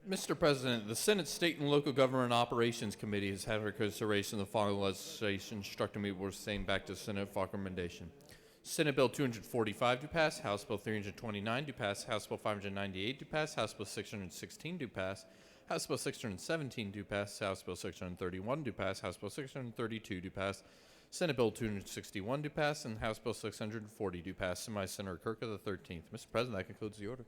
Mr. President, the Senate State and Local Government Operations Committee has had for consideration of the following legislation, instructing me will same back to Senate for recommendation. Senate Bill 245 do pass, House Bill 329 do pass, House Bill 598 do pass, House Bill 616 do pass, House Bill 617 do pass, House Bill 631 do pass, House Bill 632 do pass, Senate Bill 261 do pass, and House Bill 640 do pass. Semi-Senator Kirk of the 13th. Mr. President, that concludes the order.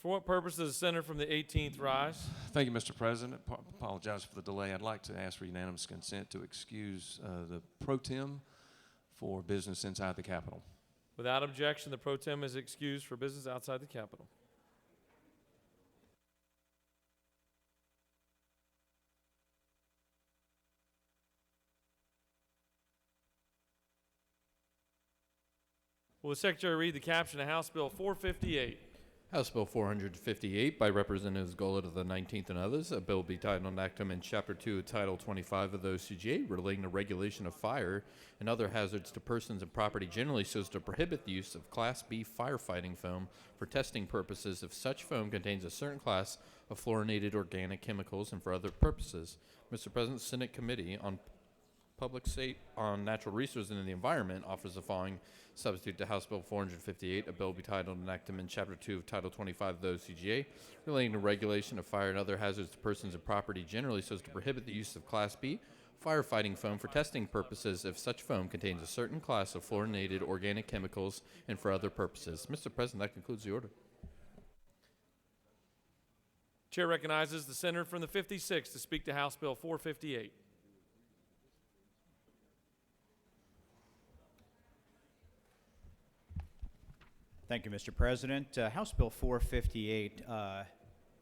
For what purpose does the senator from the 18th rise? Thank you, Mr. President. Apologize for the delay. I'd like to ask for unanimous consent to excuse the pro tem for business inside the Capitol. Without objection, the pro tem is excused for business outside the Capitol. Will the Secretary read the caption of House Bill 458? House Bill 458 by Representatives Gullett of the 19th and others. A bill be titled enacted in Chapter 2 of Title 25 of the OCGA relating to regulation of fire and other hazards to persons and property generally so as to prohibit the use of Class B firefighting foam for testing purposes if such foam contains a certain class of fluorinated organic chemicals and for other purposes. Mr. President, Senate Committee on Public Safety on Natural Resources and the Environment offers the following substitute to House Bill 458, a bill be titled enacted in Chapter 2 of Title 25 of the OCGA relating to regulation of fire and other hazards to persons and property generally so as to prohibit the use of Class B firefighting foam for testing purposes if such foam contains a certain class of fluorinated organic chemicals and for other purposes. Mr. President, that concludes the order. Chair recognizes the senator from the 56th to speak to House Bill 458. Thank you, Mr. President. House Bill 458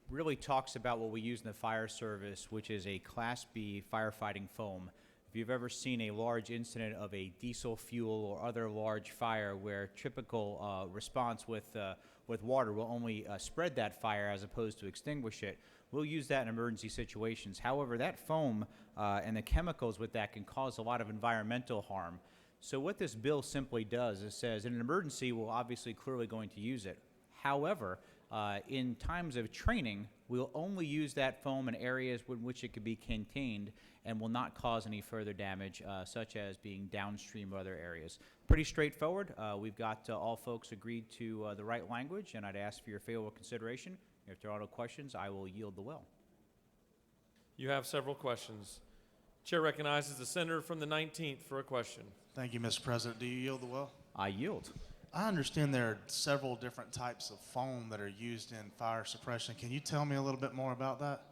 really talks about what we use in the fire service, which is a Class B firefighting foam. If you've ever seen a large incident of a diesel fuel or other large fire where typical response with water will only spread that fire as opposed to extinguish it, we'll use that in emergency situations. However, that foam and the chemicals with that can cause a lot of environmental harm. So what this bill simply does is says in an emergency, we're obviously clearly going to use it. However, in times of training, we'll only use that foam in areas in which it could be contained and will not cause any further damage, such as being downstream or other areas. Pretty straightforward. We've got all folks agreed to the right language, and I'd ask for your favorable consideration. If there are no questions, I will yield the will. You have several questions. Chair recognizes the senator from the 19th for a question. Thank you, Mr. President. Do you yield the will? I yield. I understand there are several different types of foam that are used in fire suppression. Can you tell me a little bit more about that?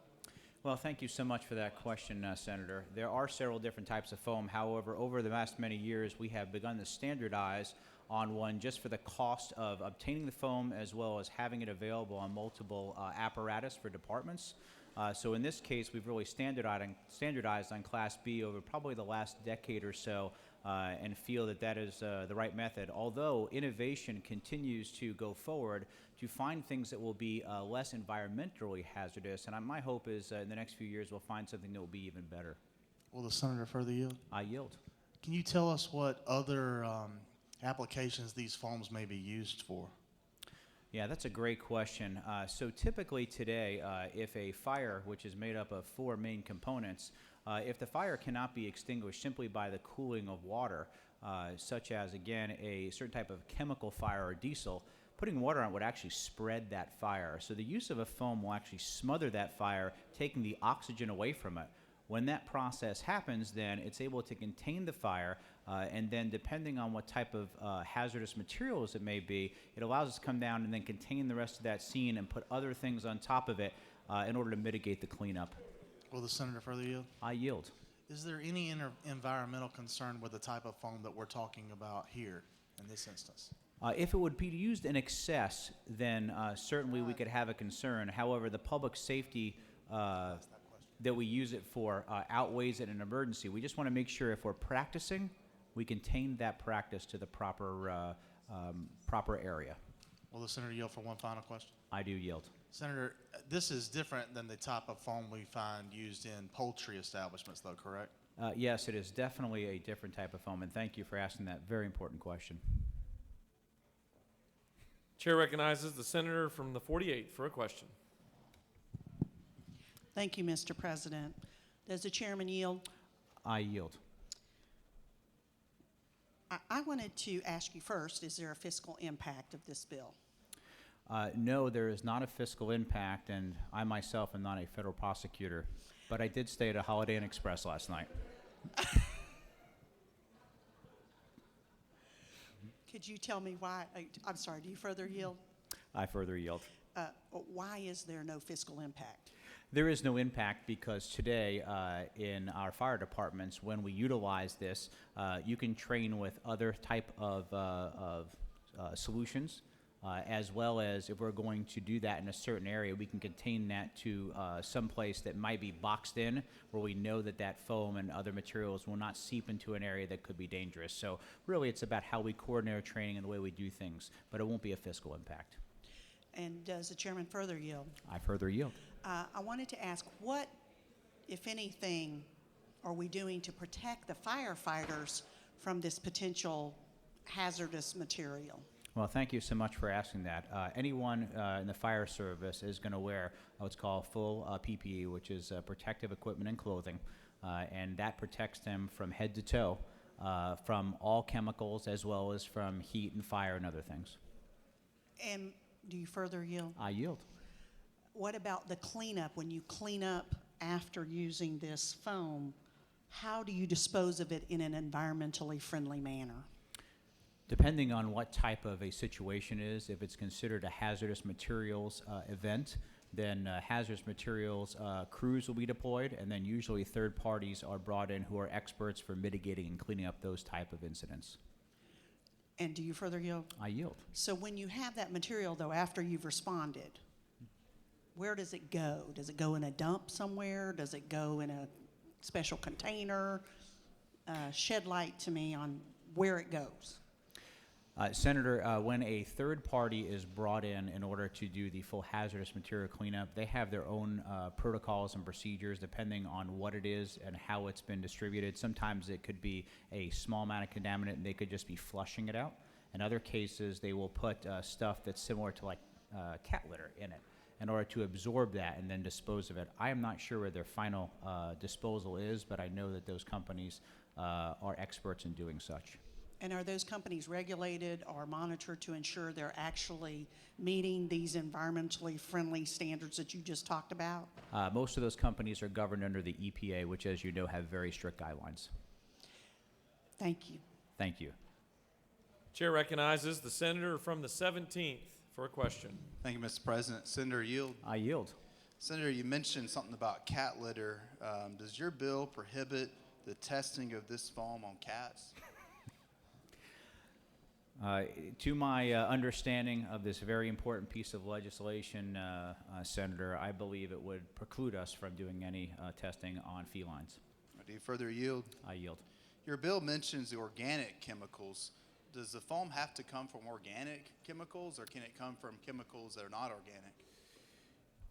Well, thank you so much for that question, Senator. There are several different types of foam. However, over the last many years, we have begun to standardize on one just for the cost of obtaining the foam as well as having it available on multiple apparatus for departments. So in this case, we've really standardized on Class B over probably the last decade or so and feel that that is the right method. Although innovation continues to go forward to find things that will be less environmentally hazardous, and my hope is in the next few years we'll find something that will be even better. Will the senator further yield? I yield. Can you tell us what other applications these foams may be used for? Yeah, that's a great question. So typically today, if a fire, which is made up of 4 main components, if the fire cannot be extinguished simply by the cooling of water, such as, again, a certain type of chemical fire or diesel, putting water on it would actually spread that fire. So the use of a foam will actually smother that fire, taking the oxygen away from it. When that process happens, then it's able to contain the fire, and then depending on what type of hazardous materials it may be, it allows us to come down and then contain the rest of that scene and put other things on top of it in order to mitigate the cleanup. Will the senator further yield? I yield. Is there any environmental concern with the type of foam that we're talking about here in this instance? If it would be used in excess, then certainly we could have a concern. However, the public safety that we use it for outweighs it in an emergency. We just want to make sure if we're practicing, we contain that practice to the proper area. Will the senator yield for one final question? I do yield. Senator, this is different than the type of foam we find used in poultry establishments, though, correct? Yes, it is definitely a different type of foam, and thank you for asking that very important question. Chair recognizes the senator from the 48th for a question. Thank you, Mr. President. Does the chairman yield? I yield. I wanted to ask you first, is there a fiscal impact of this bill? No, there is not a fiscal impact, and I myself am not a federal prosecutor, but I did stay at a Holiday Inn Express last night. Could you tell me why? I'm sorry, do you further yield? I further yield. Why is there no fiscal impact? There is no impact because today in our fire departments, when we utilize this, you can train with other type of solutions, as well as if we're going to do that in a certain area, we can contain that to some place that might be boxed in, where we know that that foam and other materials will not seep into an area that could be dangerous. So really it's about how we coordinate our training and the way we do things, but it won't be a fiscal impact. And does the chairman further yield? I further yield. I wanted to ask, what, if anything, are we doing to protect the firefighters from this potential hazardous material? Well, thank you so much for asking that. Anyone in the fire service is going to wear what's called full PPE, which is protective equipment and clothing, and that protects them from head to toe from all chemicals as well as from heat and fire and other things. And do you further yield? I yield. What about the cleanup? When you clean up after using this foam, how do you dispose of it in an environmentally friendly manner? Depending on what type of a situation is, if it's considered a hazardous materials event, then hazardous materials crews will be deployed, and then usually third parties are brought in who are experts for mitigating and cleaning up those type of incidents. And do you further yield? I yield. So when you have that material, though, after you've responded, where does it go? Does it go in a dump somewhere? Does it go in a special container? Shed light to me on where it goes. Senator, when a third party is brought in order to do the full hazardous material cleanup, they have their own protocols and procedures depending on what it is and how it's been distributed. Sometimes it could be a small amount of contaminant and they could just be flushing it out. In other cases, they will put stuff that's similar to like cat litter in it in order to absorb that and then dispose of it. I am not sure where their final disposal is, but I know that those companies are experts in doing such. And are those companies regulated or monitored to ensure they're actually meeting these environmentally friendly standards that you just talked about? Most of those companies are governed under the EPA, which, as you know, have very strict guidelines. Thank you. Thank you. Chair recognizes the senator from the 17th for a question. Thank you, Mr. President. Senator Yield. I yield. Senator, you mentioned something about cat litter. Does your bill prohibit the testing of this foam on cats? To my understanding of this very important piece of legislation, Senator, I believe it would preclude us from doing any testing on felines. Do you further yield? I yield. Your bill mentions the organic chemicals. Does the foam have to come from organic chemicals, or can it come from chemicals that are not organic?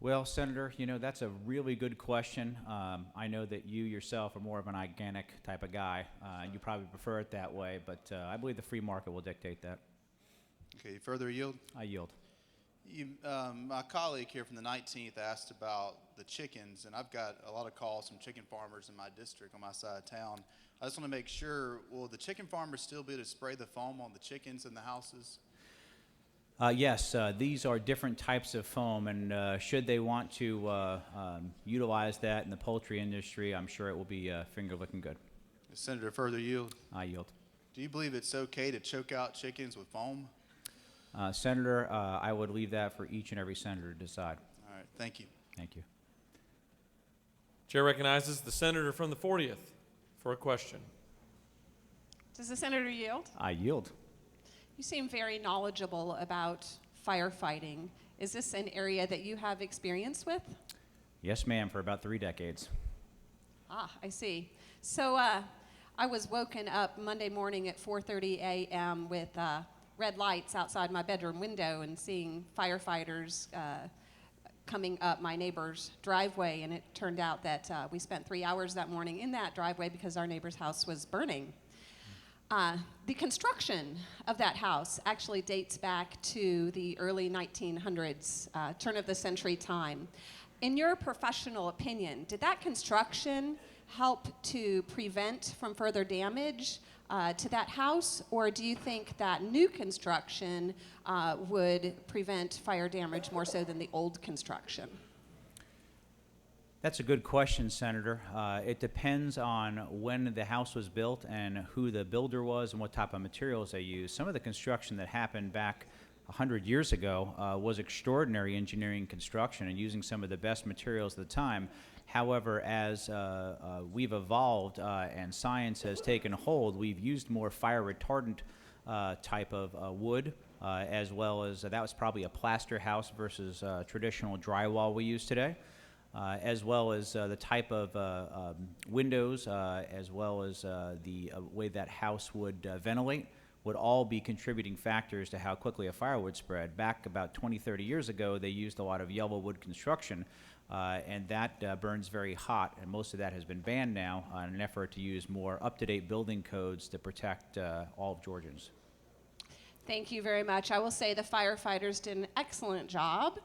Well, Senator, you know, that's a really good question. I know that you yourself are more of an organic type of guy, and you probably prefer it that way, but I believe the free market will dictate that. Okay, you further yield? I yield. My colleague here from the 19th asked about the chickens, and I've got a lot of calls from chicken farmers in my district on my side of town. I just want to make sure, will the chicken farmers still be able to spray the foam on the chickens in the houses? Yes, these are different types of foam, and should they want to utilize that in the poultry industry, I'm sure it will be finger looking good. Senator, further yield? I yield. Do you believe it's okay to choke out chickens with foam? Senator, I would leave that for each and every senator to decide. All right, thank you. Thank you. Chair recognizes the senator from the 40th for a question. Does the senator yield? I yield. You seem very knowledgeable about firefighting. Is this an area that you have experience with? Yes, ma'am, for about 3 decades. Ah, I see. So I was woken up Monday morning at 4:30 a.m. with red lights outside my bedroom window and seeing firefighters coming up my neighbor's driveway, and it turned out that we spent 3 hours that morning in that driveway because our neighbor's house was burning. The construction of that house actually dates back to the early 1900s, turn of the century time. In your professional opinion, did that construction help to prevent from further damage to that house, or do you think that new construction would prevent fire damage more so than the old construction? That's a good question, Senator. It depends on when the house was built and who the builder was and what type of materials they used. Some of the construction that happened back 100 years ago was extraordinary engineering construction and using some of the best materials at the time. However, as we've evolved and science has taken hold, we've used more fire retardant type of wood, as well as that was probably a plaster house versus traditional drywall we use today. As well as the type of windows, as well as the way that house would ventilate, would all be contributing factors to how quickly a fire would spread. Back about 20, 30 years ago, they used a lot of yellow wood construction, and that burns very hot, and most of that has been banned now in an effort to use more up-to-date building codes to protect all of Georgians. Thank you very much. I will say the firefighters did an excellent job.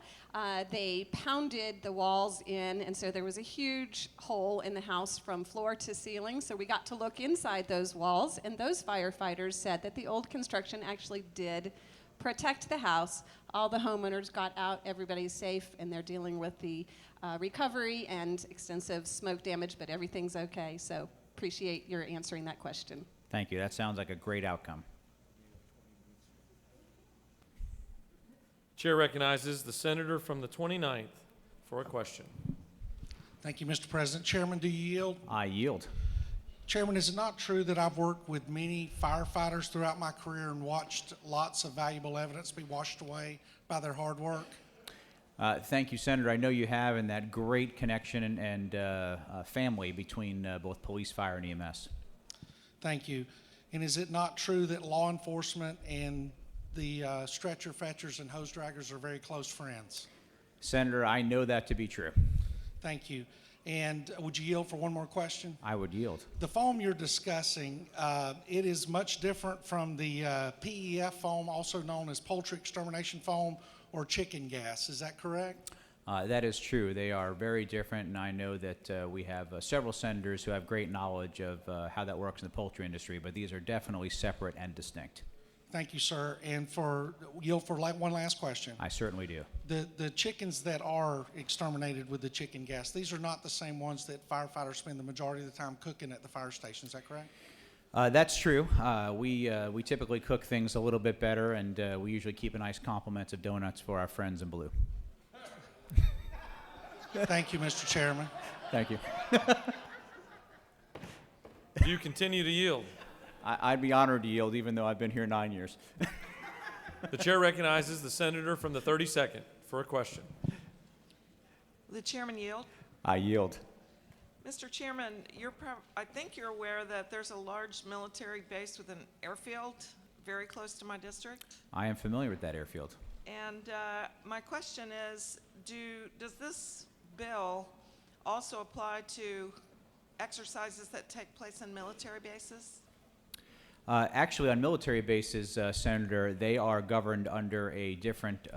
They pounded the walls in, and so there was a huge hole in the house from floor to ceiling, so we got to look inside those walls, and those firefighters said that the old construction actually did protect the house. All the homeowners got out, everybody's safe, and they're dealing with the recovery and extensive smoke damage, but everything's okay, so appreciate your answering that question. Thank you. That sounds like a great outcome. Chair recognizes the senator from the 29th for a question. Thank you, Mr. President. Chairman, do you yield? I yield. Chairman, is it not true that I've worked with many firefighters throughout my career and watched lots of valuable evidence be washed away by their hard work? Thank you, Senator. I know you have, and that great connection and family between both police, fire, and EMS. Thank you. And is it not true that law enforcement and the stretcher fetchers and hose draggers are very close friends? Senator, I know that to be true. Thank you. And would you yield for one more question? I would yield. The foam you're discussing, it is much different from the PEF foam, also known as poultry extermination foam or chicken gas. Is that correct? That is true. They are very different, and I know that we have several senators who have great knowledge of how that works in the poultry industry, but these are definitely separate and distinct. Thank you, sir. And yield for one last question. I certainly do. The chickens that are exterminated with the chicken gas, these are not the same ones that firefighters spend the majority of the time cooking at the fire station. Is that correct? That's true. We typically cook things a little bit better, and we usually keep a nice complement of donuts for our friends in blue. Thank you, Mr. Chairman. Thank you. Do you continue to yield? I'd be honored to yield, even though I've been here 9 years. The chair recognizes the senator from the 32nd for a question. The chairman yield. I yield. Mr. Chairman, I think you're aware that there's a large military base with an airfield very close to my district. I am familiar with that airfield. And my question is, does this bill also apply to exercises that take place in military bases? Actually, on military bases, Senator, they are governed under a different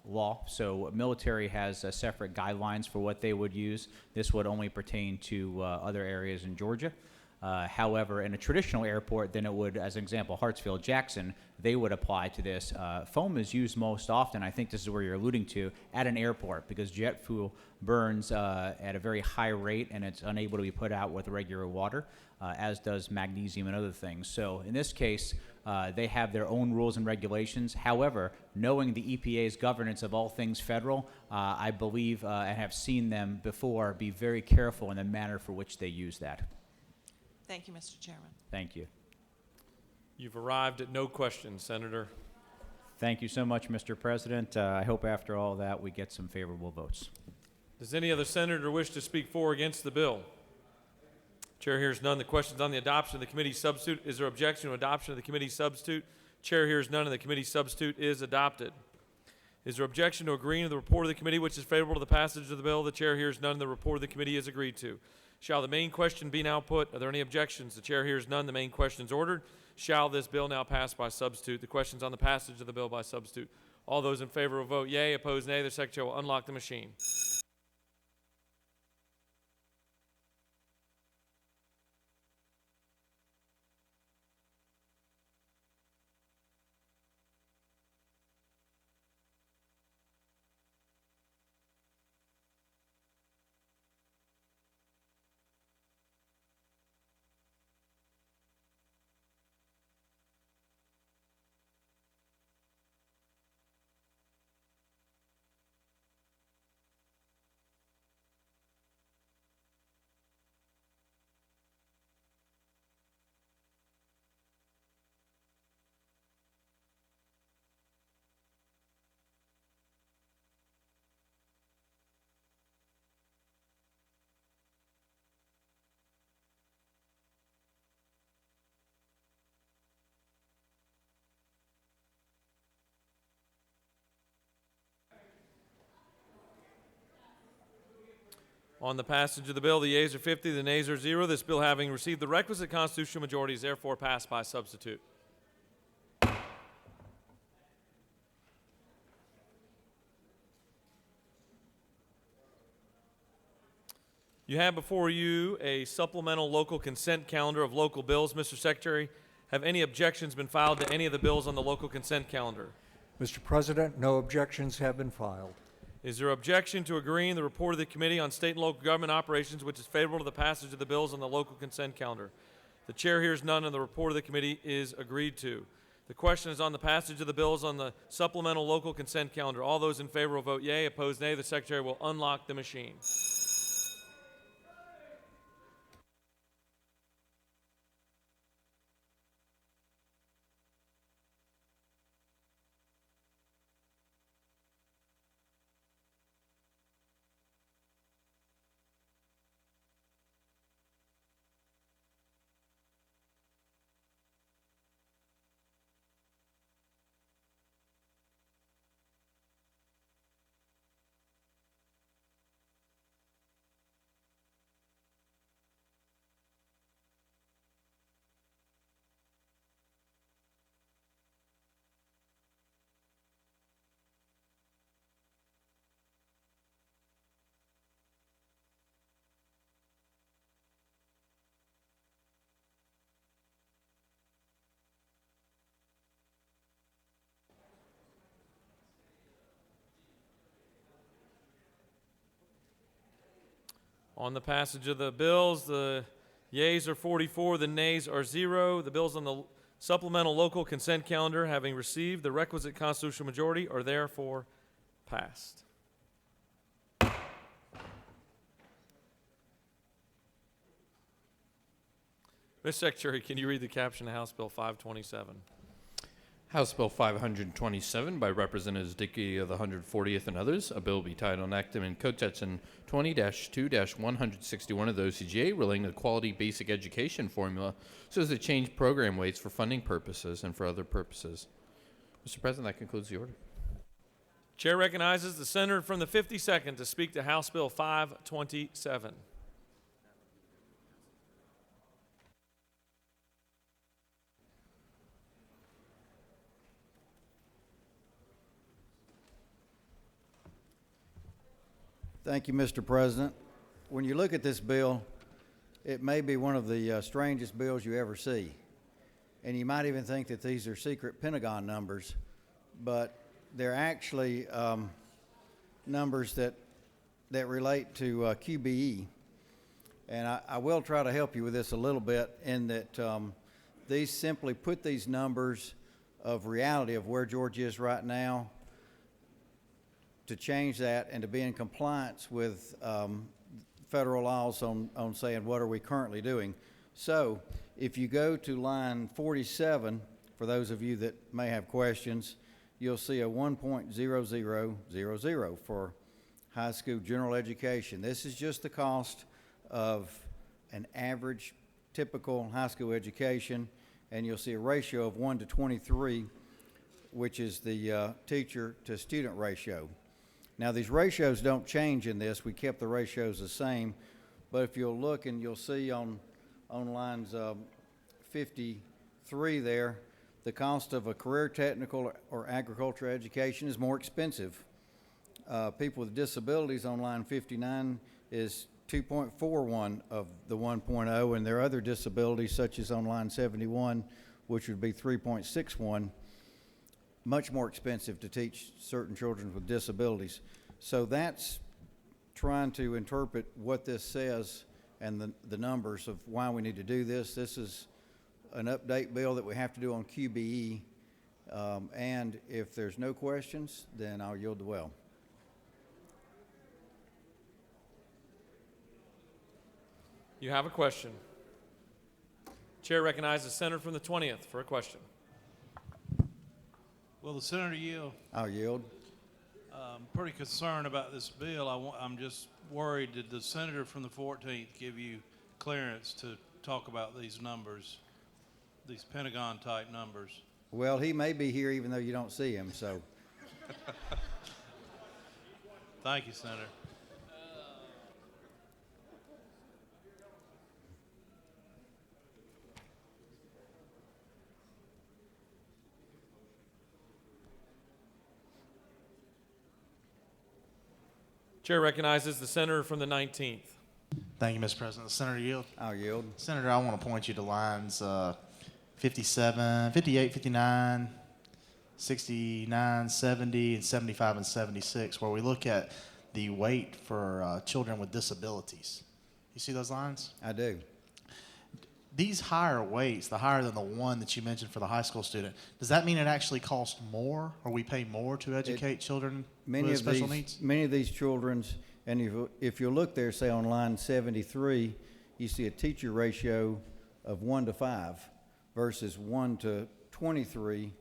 law. So military has separate guidelines for what they would use. This would only pertain to other areas in Georgia. However, in a traditional airport, then it would, as an example, Hartsfield, Jackson, they would apply to this. Foam is used most often, I think this is where you're alluding to, at an airport because jet fuel burns at a very high rate and it's unable to be put out with regular water, as does magnesium and other things. So in this case, they have their own rules and regulations. However, knowing the EPA's governance of all things federal, I believe and have seen them before be very careful in the manner for which they use that. Thank you, Mr. Chairman. Thank you. You've arrived at no questions, Senator. Thank you so much, Mr. President. I hope after all that we get some favorable votes. Does any other senator wish to speak for or against the bill? Chair hears none. The question is on the adoption of the committee substitute. Is there objection to adoption of the committee substitute? Chair hears none, and the committee substitute is adopted. Is there objection to agreeing to the report of the committee which is favorable to the passage of the bill? The chair hears none. The report of the committee is agreed to. Shall the main question be now put? Are there any objections? The chair hears none. The main question is ordered. Shall this bill now pass by substitute? The question is on the passage of the bill by substitute. All those in favor will vote yea. Opposed, nay. The secretary will unlock the machine. On the passage of the bill, the yeas are 50, the nays are 0. This bill, having received the requisite constitutional majority, is therefore passed by substitute. You have before you a supplemental local consent calendar of local bills. Mr. Secretary, have any objections been filed to any of the bills on the local consent calendar? Mr. President, no objections have been filed. Is there objection to agreeing the report of the Committee on State and Local Government Operations, which is favorable to the passage of the bills on the local consent calendar? The chair hears none, and the report of the committee is agreed to. The question is on the passage of the bills on the supplemental local consent calendar. All those in favor will vote yea. Opposed, nay. The secretary will unlock the machine. On the passage of the bills, the yeas are 44, the nays are 0. The bills on the supplemental local consent calendar, having received the requisite constitutional majority, are therefore passed. Mr. Secretary, can you read the caption of House Bill 527? House Bill 527 by Representatives Dickey of the 140th and others. A bill be titled enacted in Code Section 20-2-161 of the OCGA relating to the quality basic education formula so as to change program weights for funding purposes and for other purposes. Mr. President, that concludes the order. Chair recognizes the senator from the 52nd to speak to House Bill 527. Thank you, Mr. President. When you look at this bill, it may be one of the strangest bills you ever see. And you might even think that these are secret Pentagon numbers, but they're actually numbers that relate to QBE. And I will try to help you with this a little bit in that these simply put these numbers of reality of where Georgia is right now to change that and to be in compliance with federal laws on saying what are we currently doing. So if you go to line 47, for those of you that may have questions, you'll see a 1.0000 for high school general education. This is just the cost of an average typical high school education, and you'll see a ratio of 1 to 23, which is the teacher to student ratio. Now, these ratios don't change in this. We kept the ratios the same, but if you'll look and you'll see on lines 53 there, the cost of a career technical or agriculture education is more expensive. People with disabilities on line 59 is 2.41 of the 1.0, and there are other disabilities such as on line 71, which would be 3.61, much more expensive to teach certain children with disabilities. So that's trying to interpret what this says and the numbers of why we need to do this. This is an update bill that we have to do on QBE, and if there's no questions, then I'll yield the well. You have a question. Chair recognizes the senator from the 20th for a question. Will the senator yield? I'll yield. I'm pretty concerned about this bill. I'm just worried, did the senator from the 14th give you clearance to talk about these numbers, these Pentagon-type numbers? Well, he may be here even though you don't see him, so. Thank you, Senator. Chair recognizes the senator from the 19th. Thank you, Mr. President. Senator yield. I'll yield. Senator, I want to point you to lines 57, 58, 59, 69, 70, and 75 and 76, where we look at the weight for children with disabilities. You see those lines? I do. These higher weights, the higher than the one that you mentioned for the high school student, does that mean it actually costs more, or we pay more to educate children with special needs? Many of these children's, and if you look there, say on line 73, you see a teacher ratio of 1 to 5 versus 1 to 23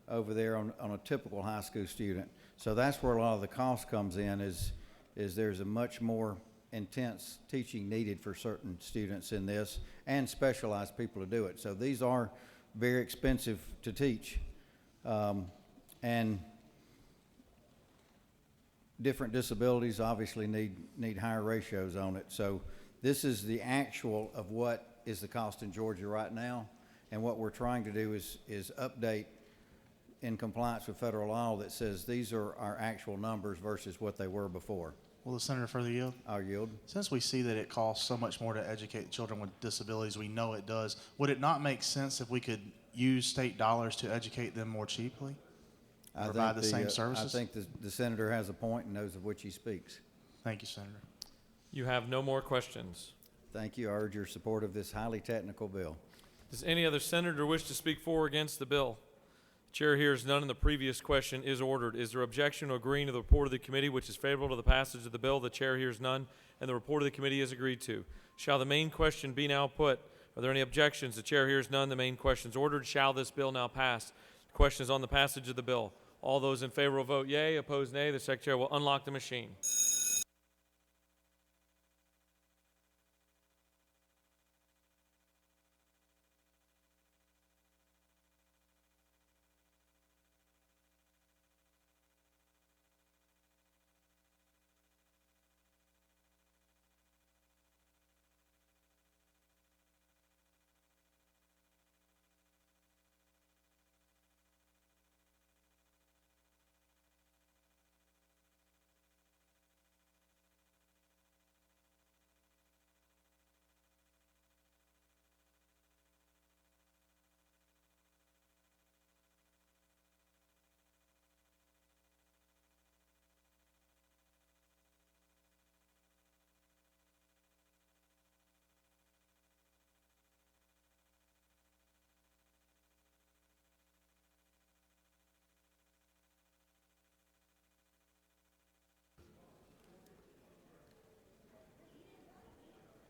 over there on a typical high school student. So that's where a lot of the cost comes in, is there's a much more intense teaching needed for certain students in this, and specialized people to do it. So these are very expensive to teach, and different disabilities obviously need higher ratios on it. So this is the actual of what is the cost in Georgia right now, and what we're trying to do is update in compliance with federal law that says these are our actual numbers versus what they were before. Will the senator further yield? I'll yield. Since we see that it costs so much more to educate children with disabilities, we know it does, would it not make sense if we could use state dollars to educate them more cheaply? Provide the same services? I think the senator has a point and knows of which he speaks. Thank you, Senator. You have no more questions. Thank you. I urge your support of this highly technical bill. Does any other senator wish to speak for or against the bill? Chair hears none, and the previous question is ordered. Is there objection to agreeing to the report of the committee, which is favorable to the passage of the bill? The chair hears none, and the report of the committee is agreed to. Shall the main question be now put? Are there any objections? The chair hears none. The main question is ordered. Shall this bill now pass? The question is on the passage of the bill. All those in favor will vote yea. Opposed, nay. The secretary will unlock the machine.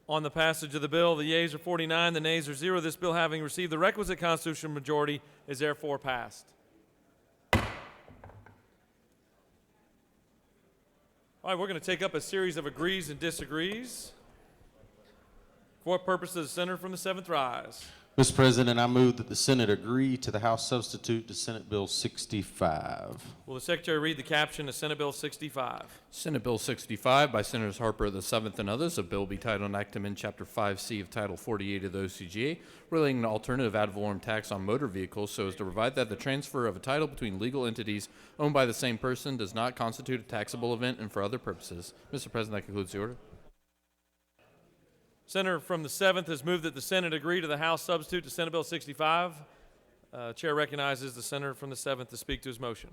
On the passage of the bill, the yeas are 49, the nays are 0. This bill, having received the requisite constitutional majority, is therefore passed. All All right, we're going to take up a series of agrees and disagrees. For what purpose does the senator from the 7th rise? Mr. President, I move that the Senate agree to the House substitute to Senate Bill 65. Will the secretary read the caption of Senate Bill 65? Senate Bill 65 by Senators Harper of the 7th and others, a bill be titled and act amend Chapter 5C of Title 48 of the OCGA, relating to alternative ad valorem tax on motor vehicles so as to provide that the transfer of a title between legal entities owned by the same person does not constitute a taxable event and for other purposes. Mr. President, that concludes the order. Senator from the 7th has moved that the Senate agree to the House substitute to Senate Bill 65. Chair recognizes the senator from the 7th to speak to his motion.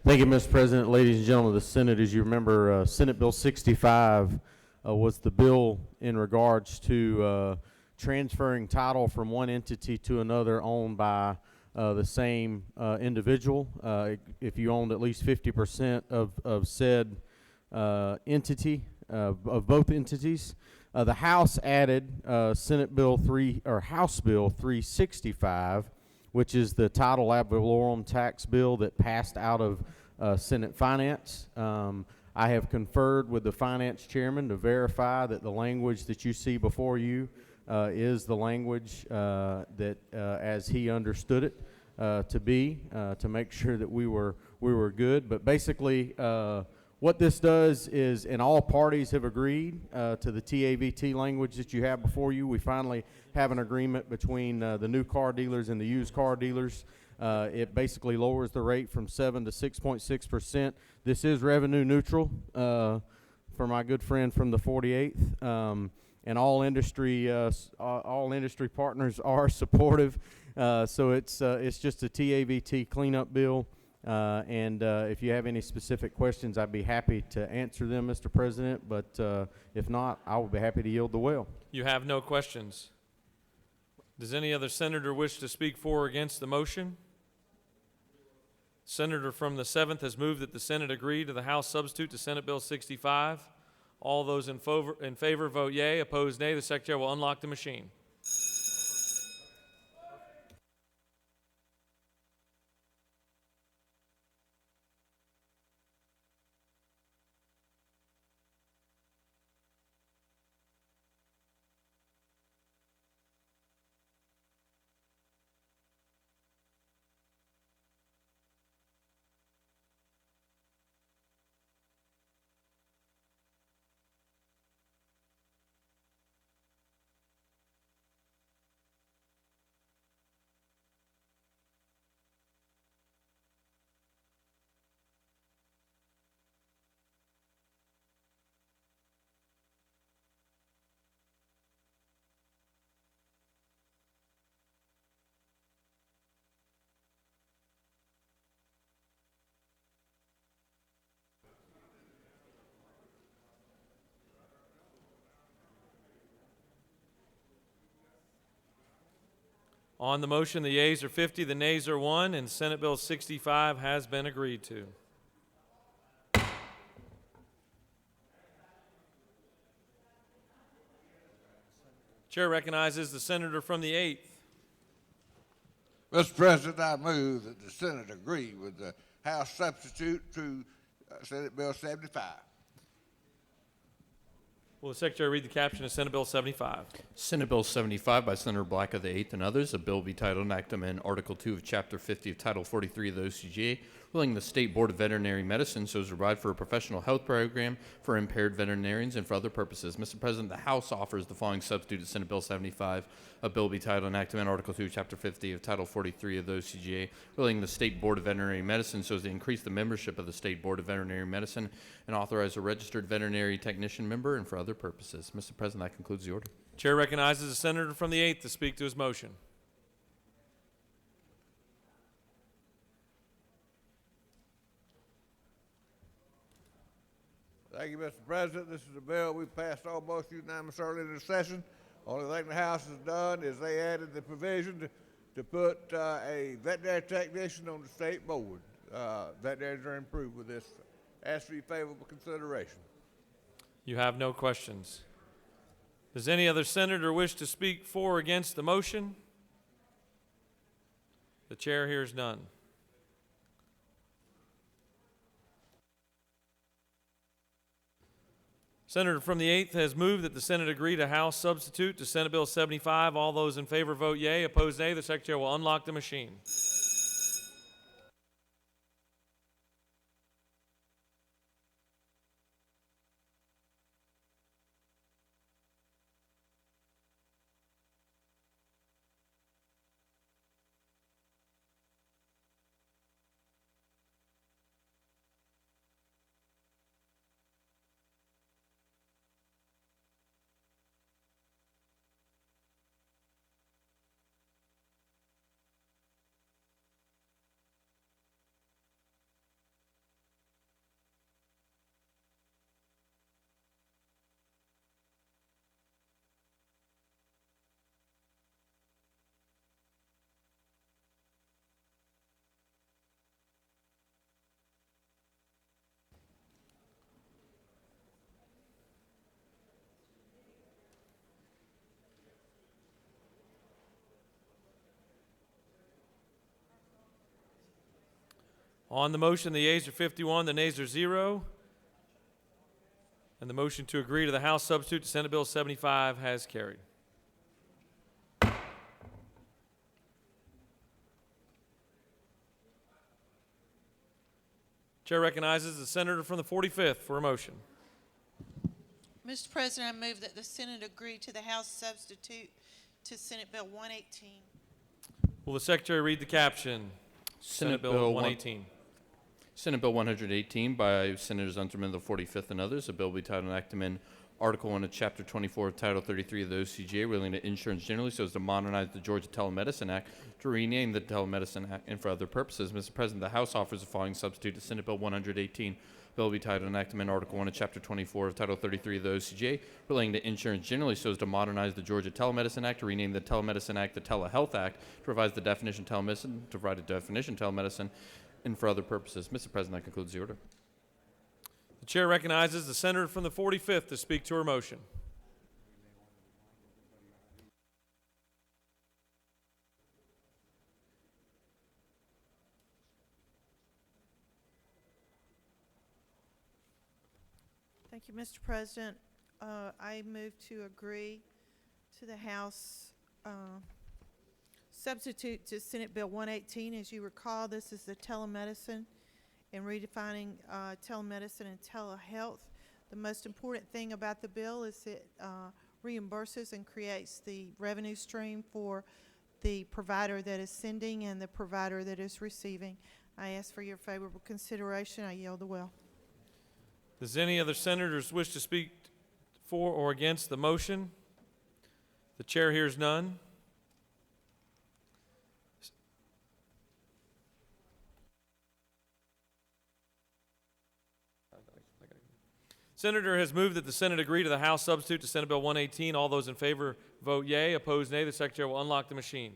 Thank you, Mr. President. Ladies and gentlemen of the Senate, as you remember, Senate Bill 65 was the bill in regards to transferring title from one entity to another owned by the same individual. If you owned at least 50% of said entity of both entities. The House added Senate Bill 3 or House Bill 365, which is the title ad valorem tax bill that passed out of Senate Finance. I have conferred with the Finance Chairman to verify that the language that you see before you is the language that as he understood it to be, to make sure that we were good. But basically, what this does is, and all parties have agreed to the TAVT language that you have before you. We finally have an agreement between the new car dealers and the used car dealers. It basically lowers the rate from 7 to 6.6%. This is revenue neutral for my good friend from the 48th. And all industry partners are supportive. So it's just a TAVT cleanup bill. And if you have any specific questions, I'd be happy to answer them, Mr. President. But if not, I will be happy to yield the well. You have no questions. Does any other senator wish to speak for or against the motion? Senator from the 7th has moved that the Senate agree to the House substitute to Senate Bill 65. All those in favor vote yea. Opposed, nay. The secretary will unlock the machine. On the motion, the yeas are 50, the nays are 1, and Senate Bill 65 has been agreed to. Chair recognizes the senator from the 8th. Mr. President, I move that the Senate agree with the House substitute to Senate Bill 75. Will the secretary read the caption of Senate Bill 75? Senate Bill 75 by Senator Black of the 8th and others, a bill be titled and act amend Article 2 of Chapter 50 of Title 43 of the OCGA, relating the State Board of Veterinary Medicine so as to provide for a professional health program for impaired veterinarians and for other purposes. Mr. President, the House offers the following substitute to Senate Bill 75, a bill be titled and act amend Article 2 of Chapter 50 of Title 43 of the OCGA, relating the State Board of Veterinary Medicine so as to increase the membership of the State Board of Veterinary Medicine and authorize a registered veterinary technician member and for other purposes. Mr. President, that concludes the order. Chair recognizes the senator from the 8th to speak to his motion. Thank you, Mr. President. This is a bill we passed almost unanimous early in the session. Only thing the House has done is they added the provision to put a veterinary technician on the state board. Veterinarians are improved with this. Ask for your favorable consideration. You have no questions. Does any other senator wish to speak for or against the motion? The chair hears none. Senator from the 8th has moved that the Senate agree to House substitute to Senate Bill 75. All those in favor vote yea. Opposed, nay. The Secretary will unlock the machine. On the motion, the yeas are 51, the nays are 0. And the motion to agree to the House substitute to Senate Bill 75 has carried. Chair recognizes the senator from the 45th for a motion. Mr. President, I move that the Senate agree to the House substitute to Senate Bill 118. Will the Secretary read the caption? Senate Bill 118. Senate Bill 118 by Senators Unterman of the 45th and others. A bill will be titled and act amend Article 1 of Chapter 24 of Title 33 of the OCGA relating to insurance generally so as to modernize the Georgia Telemedicine Act to rename the Telemedicine Act and for other purposes. Mr. President, the House offers the following substitute to Senate Bill 118. Bill will be titled and act amend Article 1 of Chapter 24 of Title 33 of the OCGA relating to insurance generally so as to modernize the Georgia Telemedicine Act to rename the Telemedicine Act the Telehealth Act to revise the definition of telemedicine, to provide a definition of telemedicine, and for other purposes. Mr. President, that concludes the order. The chair recognizes the senator from the 45th to speak to her motion. Thank you, Mr. President. I move to agree to the House substitute to Senate Bill 118. As you recall, this is the telemedicine and redefining telemedicine and telehealth. The most important thing about the bill is it reimburses and creates the revenue stream for the provider that is sending and the provider that is receiving. I ask for your favorable consideration. I yield the will. Does any other senators wish to speak for or against the motion? The chair hears none. Senator has moved that the Senate agree to the House substitute to Senate Bill 118. All those in favor vote yea. Opposed, nay. The Secretary will unlock the machine.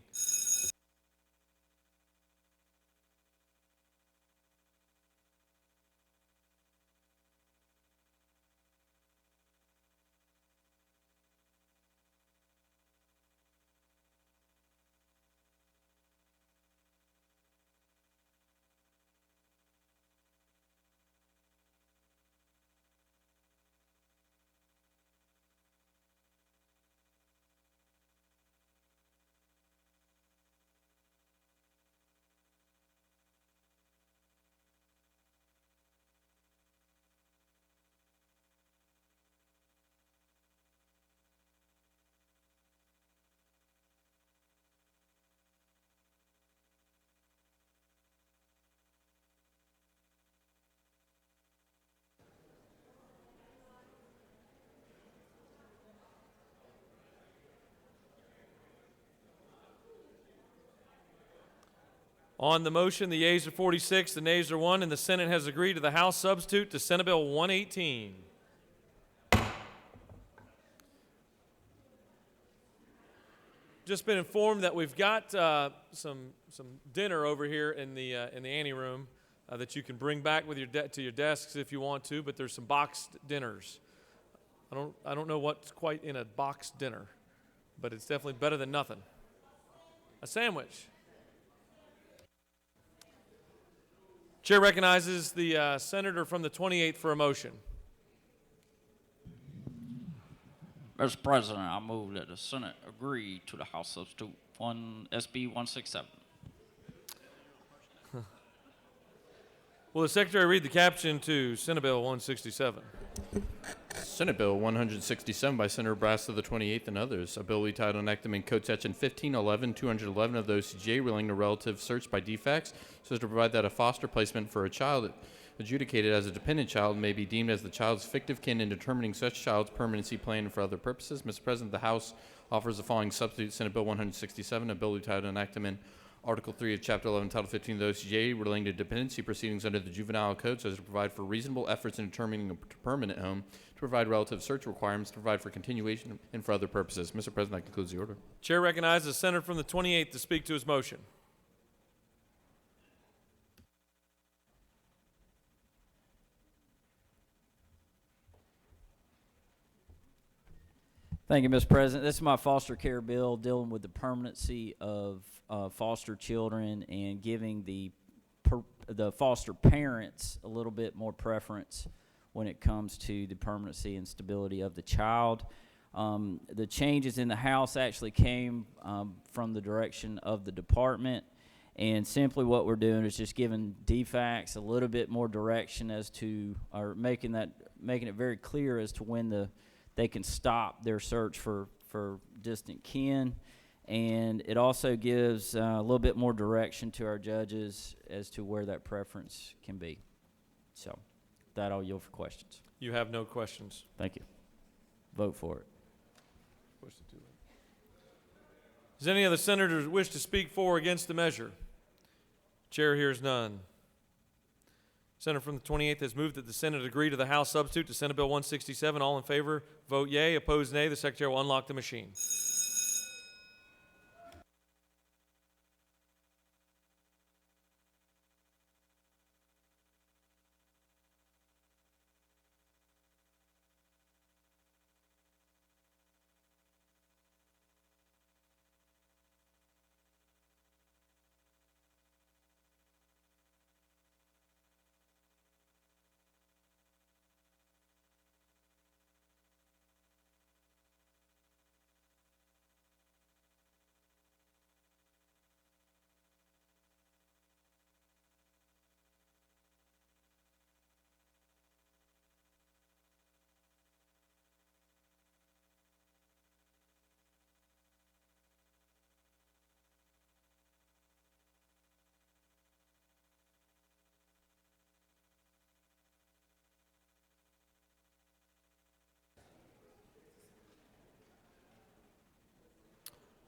On the motion, the yeas are 46, the nays are 1, and the Senate has agreed to the House substitute to Senate Bill 118. Just been informed that we've got some dinner over here in the ante room that you can bring back with to your desks if you want to, but there's some boxed dinners. I don't know what's quite in a boxed dinner, but it's definitely better than nothing. A sandwich. Chair recognizes the senator from the 28th for a motion. Mr. President, I move that the Senate agree to the House Substitute SB 167. Will the Secretary read the caption to Senate Bill 167? Senate Bill 167 by Senator Brass of the 28th and others. A bill we titled enacting in Code Section 1511, 211 of the OCGA relating to relative search by defects so as to provide that a foster placement for a child adjudicated as a dependent child may be deemed as the child's fictive kin in determining such child's permanency plan and for other purposes. Mr. President, the House offers the following substitute Senate Bill 167, a bill we titled enacting in Article 3 of Chapter 11, Title 15 of the OCGA relating to dependency proceedings under the Juvenile Code so as to provide for reasonable efforts in determining a permanent home, to provide relative search requirements, to provide for continuation, and for other purposes. Mr. President, that concludes the order. Chair recognizes the senator from the 28th to speak to his motion. Thank you, Mr. President. This is my foster care bill dealing with the permanency of foster children and giving the foster parents a little bit more preference when it comes to the permanency and stability of the child. The changes in the House actually came from the direction of the department, and simply what we're doing is just giving DFACs a little bit more direction as to, or making it very clear as to when they can stop their search for distant kin. And it also gives a little bit more direction to our judges as to where that preference can be. So that I'll yield for questions. You have no questions. Thank you. Vote for it. Does any of the senators wish to speak for or against the measure? Chair hears none. Senator from the 28th has moved that the Senate agree to the House substitute to Senate Bill 167. All in favor, vote yea. Opposed, nay. The Secretary will unlock the machine.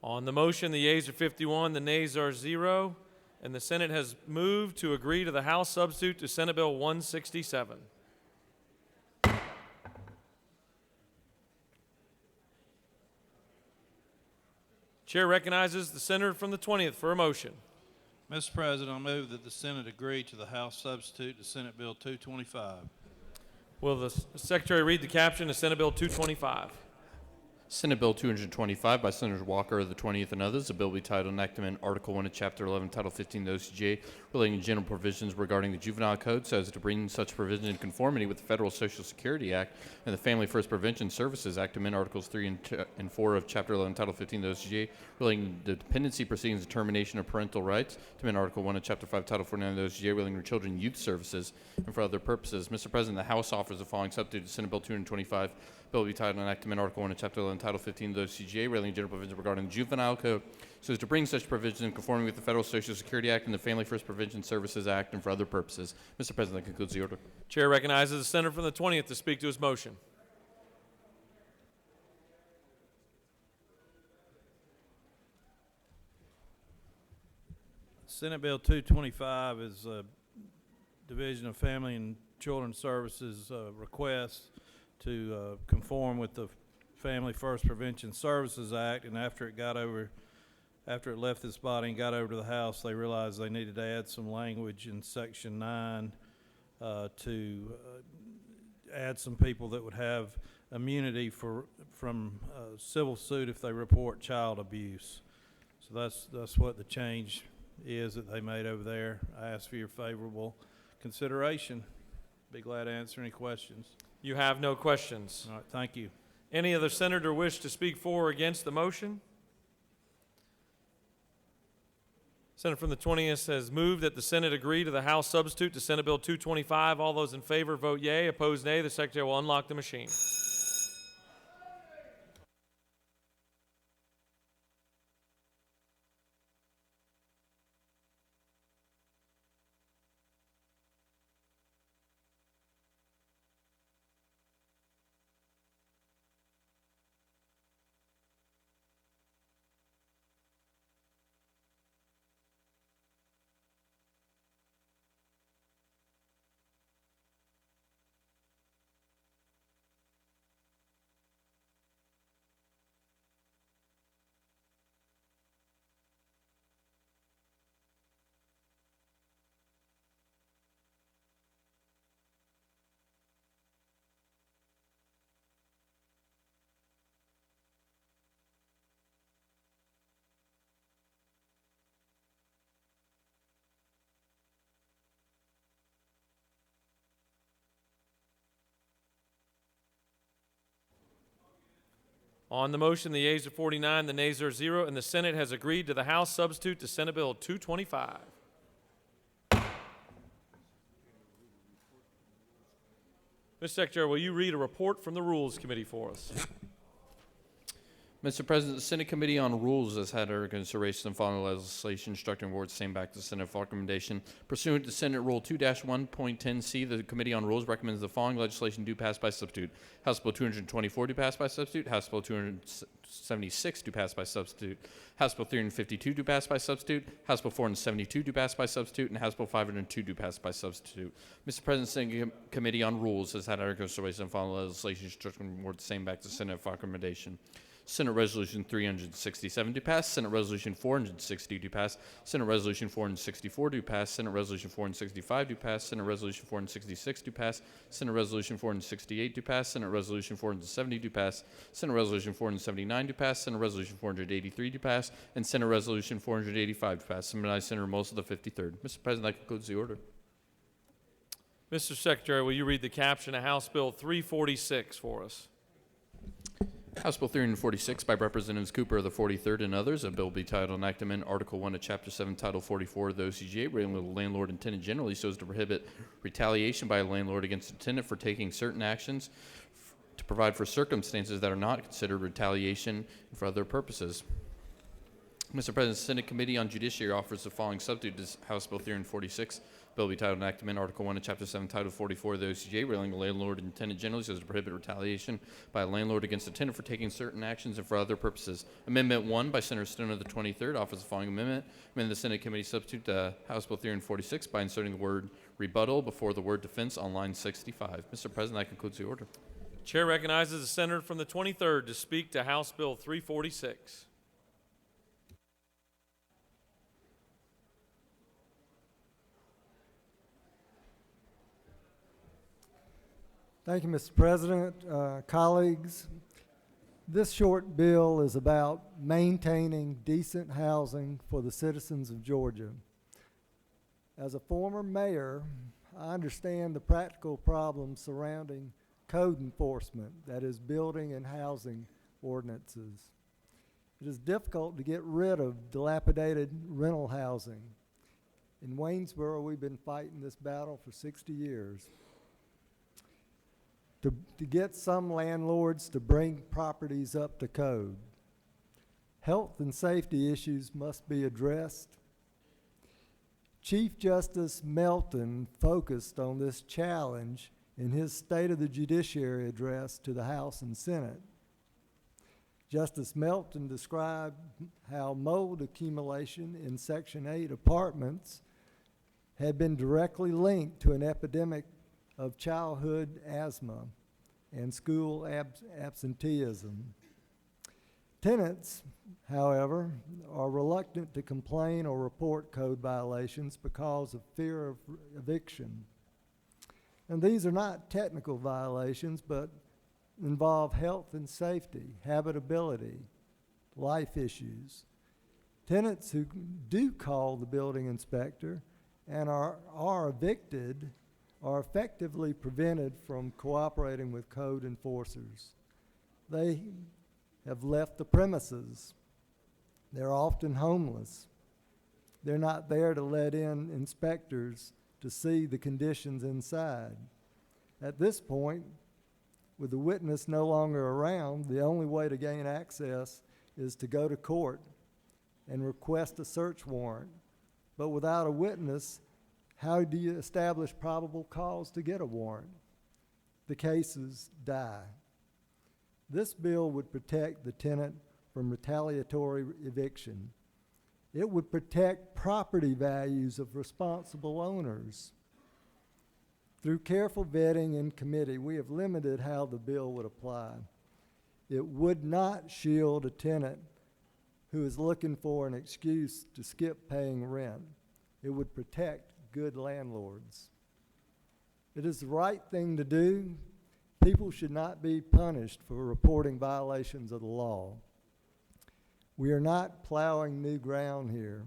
On the motion, the yeas are 51, the nays are 0, and the Senate has moved to agree to the House substitute to Senate Bill 167. Chair recognizes the senator from the 20th for a motion. Mr. President, I move that the Senate agree to the House substitute to Senate Bill 225. Will the Secretary read the caption to Senate Bill 225? Senate Bill 225 by Senators Walker of the 20th and others, a bill be titled enactment Article 1 of Chapter 11, Title 15 of the OCGA, relating to general provisions regarding the Juvenile Code so as to bring such provisions in conformity with the Federal Social Security Act and the Family First Prevention Services Act, amend Articles 3 and 4 of Chapter 11, Title 15 of the OCGA, relating to dependency proceedings and termination of parental rights, to amend Article 1 of Chapter 5, Title 49 of the OCGA, relating to children and youth services, and for other purposes. Mr. President, the House offers the following substitute to Senate Bill 225. Bill will be titled enactment Article 1 of Chapter 11, Title 15 of the OCGA, relating to general provisions regarding the Juvenile Code, so as to bring such provisions in conformity with the Federal Social Security Act and the Family First Prevention Services Act, and for other purposes. Mr. President, that concludes the order. Chair recognizes the senator from the 20th to speak to his motion. Senate Bill 225 is a Division of Family and Children's Services request to conform with the Family First Prevention Services Act, and after it left this body and got over to the House, they realized they needed to add some language in Section 9 to add some people that would have immunity from civil suit if they report child abuse. So that's what the change is that they made over there. I ask for your favorable consideration. Be glad to answer any questions. You have no questions. All right, thank you. Any other senator wish to speak for or against the motion? Senator from the 20th has moved that the Senate agree to the House substitute to Senate Bill 225. All those in favor vote yea. Opposed, nay. The Secretary will unlock the machine. On the motion, the yeas are 49, the nays are 0, and the Senate has agreed to the House substitute to Senate Bill 225. Mr. Secretary, will you read a report from the Rules Committee for us? Mr. President, the Senate Committee on Rules has had under consideration the following legislation instructing awards same back to Senate for recommendation. Pursuant to Senate Rule 2-1.10c, the Committee on Rules recommends the following legislation do pass by substitute. House Bill 224 do pass by substitute. House Bill 276 do pass by substitute. House Bill 352 do pass by substitute. House Bill 472 do pass by substitute. And House Bill 502 do pass by substitute. Mr. President, the Senate Committee on Rules has had under consideration the following legislation instructing awards same back to Senate for recommendation. Senate Resolution 367 do pass. Senate Resolution 460 do pass. Senate Resolution 464 do pass. Senate Resolution 465 do pass. Senate Resolution 466 do pass. Senate Resolution 468 do pass. Senate Resolution 470 do pass. Senate Resolution 479 do pass. Senate Resolution 483 do pass. And Senate Resolution 485 do pass. Submitted by Senator Moles of the 53rd. Mr. President, that concludes the order. Mr. Secretary, will you read the caption of House Bill 346 for us? House Bill 346 by Representatives Cooper of the 43rd and others, a bill will be titled Enactment Article 1 of Chapter 7, Title 44 of the OCGA, relating to the landlord and tenant generally so as to prohibit retaliation by a landlord against a tenant for taking certain actions to provide for circumstances that are not considered retaliation and for other purposes. Mr. President, the Senate Committee on Judiciary offers the following substitute to House Bill 346. Bill will be titled Enactment Article 1 of Chapter 7, Title 44 of the OCGA, relating to landlord and tenant generally so as to prohibit retaliation by a landlord against a tenant for taking certain actions and for other purposes. Amendment 1 by Senator Stone of the 23rd offers the following amendment. Amend the Senate Committee substitute to House Bill 346 by inserting the word rebuttal before the word defense on line 65. Mr. President, that concludes the order. Chair recognizes the Senator from the 23rd to speak to House Bill 346. Thank you, Mr. President. Colleagues, this short bill is about maintaining decent housing for the citizens of Georgia. As a former mayor, I understand the practical problems surrounding code enforcement, that is, building and housing ordinances. It is difficult to get rid of dilapidated rental housing. In Waynesboro, we've been fighting this battle for 60 years. To get some landlords to bring properties up to code. Health and safety issues must be addressed. Chief Justice Melton focused on this challenge in his State of the Judiciary address to the House and Senate. Justice Melton described how mold accumulation in Section 8 apartments had been directly linked to an epidemic of childhood asthma and school absenteeism. Tenants, however, are reluctant to complain or report code violations because of fear of eviction. And these are not technical violations, but involve health and safety, habitability, life issues. Tenants who do call the building inspector and are evicted are effectively prevented from cooperating with code enforcers. They have left the premises. They're often homeless. They're not there to let in inspectors to see the conditions inside. At this point, with the witness no longer around, the only way to gain access is to go to court and request a search warrant. But without a witness, how do you establish probable cause to get a warrant? The cases die. This bill would protect the tenant from retaliatory eviction. It would protect property values of responsible owners. Through careful vetting in committee, we have limited how the bill would apply. It would not shield a tenant who is looking for an excuse to skip paying rent. It would protect good landlords. It is the right thing to do. People should not be punished for reporting violations of the law. We are not plowing new ground here.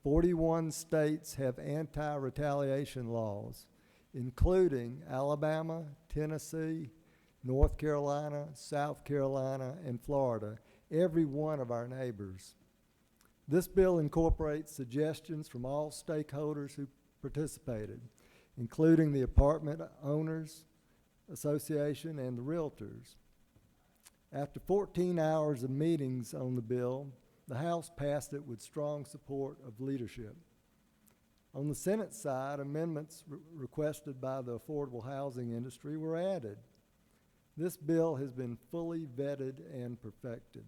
41 states have anti-retaliation laws, including Alabama, Tennessee, North Carolina, South Carolina, and Florida, every one of our neighbors. This bill incorporates suggestions from all stakeholders who participated, including the Apartment Owners Association and the realtors. After 14 hours of meetings on the bill, the House passed it with strong support of leadership. On the Senate side, amendments requested by the affordable housing industry were added. This bill has been fully vetted and perfected.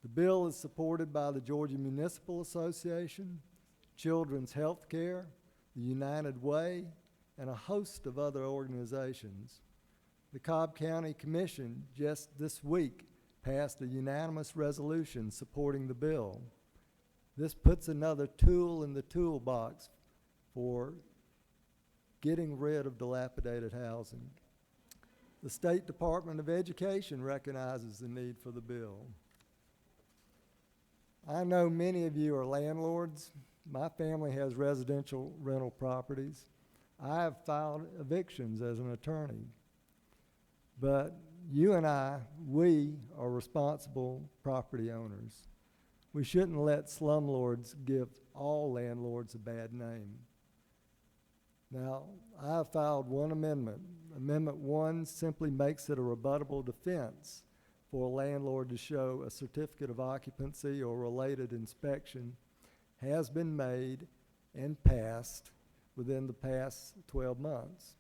The bill is supported by the Georgia Municipal Association, Children's Health Care, the United Way, and a host of other organizations. The Cobb County Commission just this week passed a unanimous resolution supporting the bill. This puts another tool in the toolbox for getting rid of dilapidated housing. The State Department of Education recognizes the need for the bill. I know many of you are landlords. My family has residential rental properties. I have filed evictions as an attorney. But you and I, we are responsible property owners. We shouldn't let slumlords give all landlords a bad name. Now, I have filed one amendment. Amendment 1 simply makes it a rebuttable defense for a landlord to show a certificate of occupancy or related inspection has been made and passed within the past 12 months.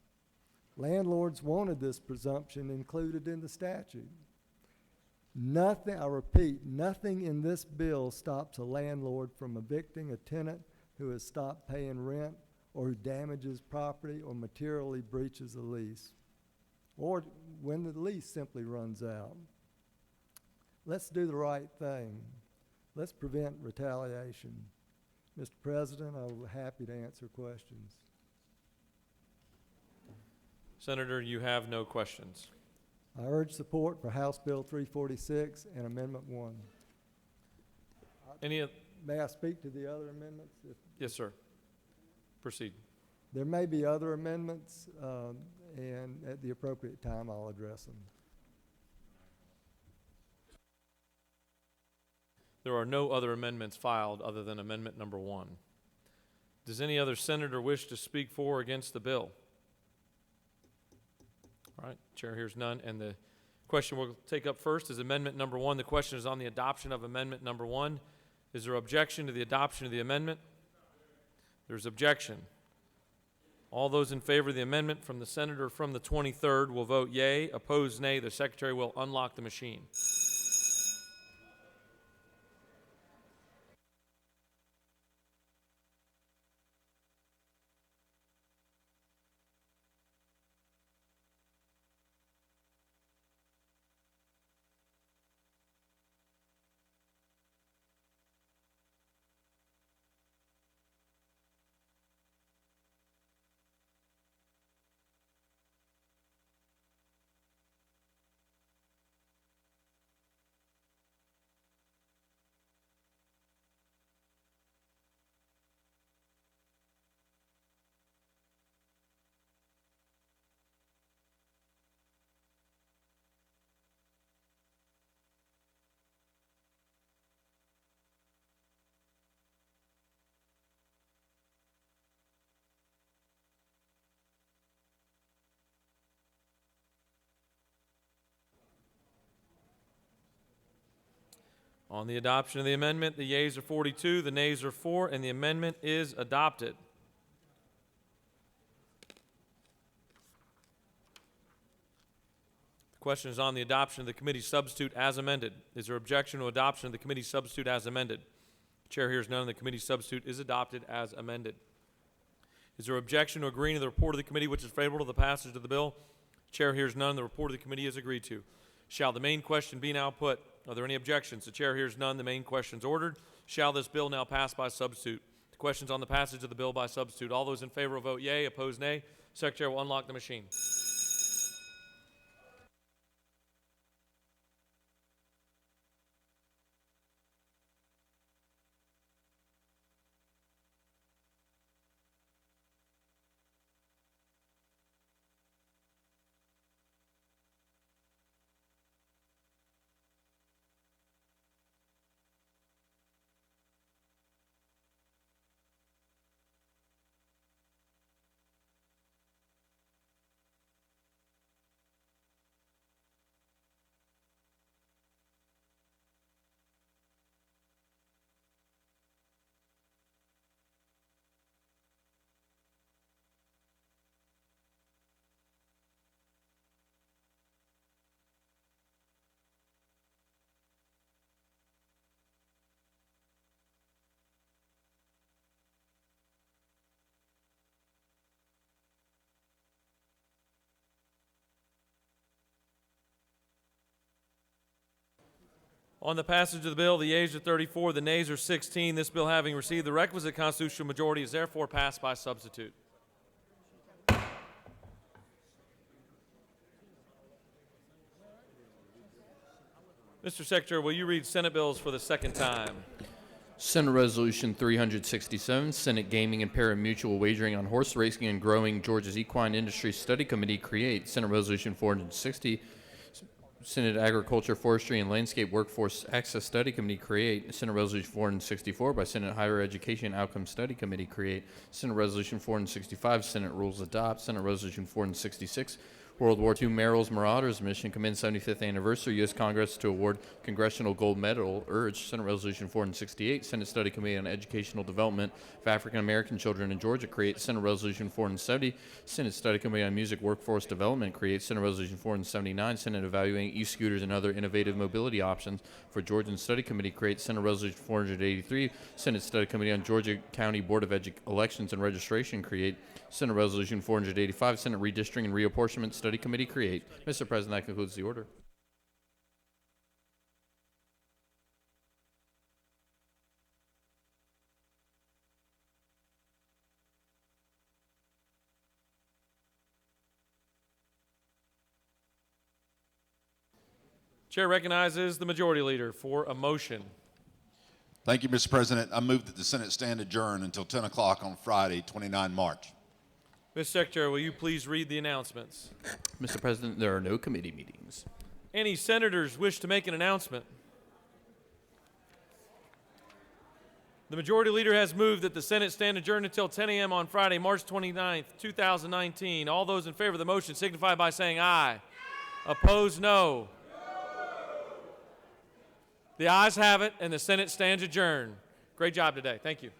Landlords wanted this presumption included in the statute. Nothing, I repeat, nothing in this bill stops a landlord from evicting a tenant who has stopped paying rent or who damages property or materially breaches a lease, or when the lease simply runs out. Let's do the right thing. Let's prevent retaliation. Mr. President, I'm happy to answer questions. Senator, you have no questions. I urge support for House Bill 346 and Amendment 1. May I speak to the other amendments? Yes, sir. Proceed. There may be other amendments, and at the appropriate time, I'll address them. There are no other amendments filed other than Amendment Number 1. Does any other senator wish to speak for or against the bill? All right, Chair hears none, and the question we'll take up first is Amendment Number 1. The question is on the adoption of Amendment Number 1. Is there objection to the adoption of the amendment? There's objection. All those in favor of the amendment from the senator from the 23rd will vote yea. Opposed, nay. The secretary will unlock the machine. On the adoption of the amendment, the yeas are 42, the nays are 4, and the amendment is adopted. The question is on the adoption of the committee substitute as amended. Is there objection to adoption of the committee substitute as amended? The chair hears none. The committee substitute is adopted as amended. Is there objection to agreeing to the report of the committee which is favorable to the passage of the bill? The chair hears none. The report of the committee is agreed to. Shall the main question be now put? Are there any objections? The chair hears none. The main question is ordered. Shall this bill now pass by substitute? The questions on the passage of the bill by substitute. All those in favor will vote yea. Opposed, nay. Secretary will unlock the machine. On the passage of the bill, the yeas are 34, the nays are 16. This bill, having received the requisite constitutional majority, is therefore passed by substitute. Mr. Secretary, will you read Senate bills for the second time? Senate Resolution 367, Senate Gaming and Pari-Mutual Wagering on Horse Racing and Growing Georgia's Equine Industry Study Committee create. Senate Resolution 460, Senate Agriculture, Forestry, and Landscape Workforce Access Study Committee create. Senate Resolution 464 by Senate Higher Education Outcome Study Committee create. Senate Resolution 465, Senate Rules adopt. Senate Resolution 466, World War II Merrill's Marauders Mission commends 75th anniversary. U.S. Congress to award Congressional Gold Medal urged. Senate Resolution 468, Senate Study Committee on Educational Development of African American Children in Georgia creates. Senate Resolution 470, Senate Study Committee on Music Workforce Development creates. Senate Resolution 479, Senate Evaluating E-Scooters and Other Innovative Mobility Options for Georgian Study Committee creates. Senate Resolution 483, Senate Study Committee on Georgia County Board of Elections and Registration create. Senate Resolution 485, Senate Redistricting and Reapportionment Study Committee create. Mr. President, that concludes the order. Chair recognizes the Majority Leader for a motion. Thank you, Mr. President. I move that the Senate stand adjourned until 10 o'clock on Friday, 29 March. Mr. Secretary, will you please read the announcements? Mr. President, there are no committee meetings. Any senators wish to make an announcement? The Majority Leader has moved that the Senate stand adjourned until 10 a.m. on Friday, March 29th, 2019. All those in favor of the motion signify by saying aye. Opposed, no. The ayes have it, and the Senate stands adjourned. Great job today. Thank you.